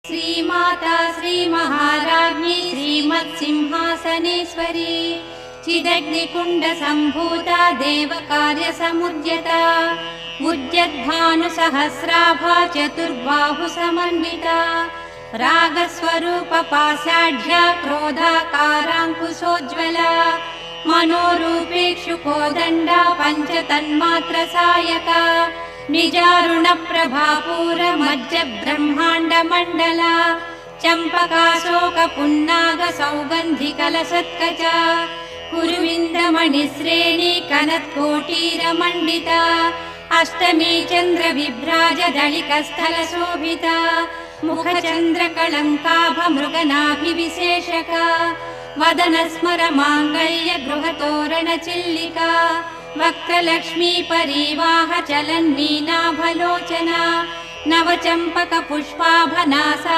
श्रीमाता श्रीमहाराज्ञी श्रीमत्सिंहासनेश्वरी चिदग्निकुण्डसम्भूता देवकार्यसमुद्यता उद्यद्भानुसहस्राभा चतुर्बाहुसमन्विता रागस्वरूपपाषाढ्या क्रोधाकाराङ्कुशोज्ज्वला मनोरूपेक्षु कोदण्डा पञ्चतन्मात्रसायका निजारुणप्रभापूरमज्जब्रह्माण्डमण्डला चम्पकाशोकपुन्नागसौगन्धिकलशत्कचा कुरुविन्दमणिश्रेणी कनत्कोटीरमण्डिता अष्टमी चन्द्रविभ्राजदलिकस्थलशोभिता मुखचन्द्रकलङ्काभमृगनाभिविशेषका वदनस्मरमाङ्गल्यगृहतोरणचिल्लिका वक्त्रलक्ष्मी परिवाह चलन्मीनाभलोचना नवचम्पकपुष्पाभनासा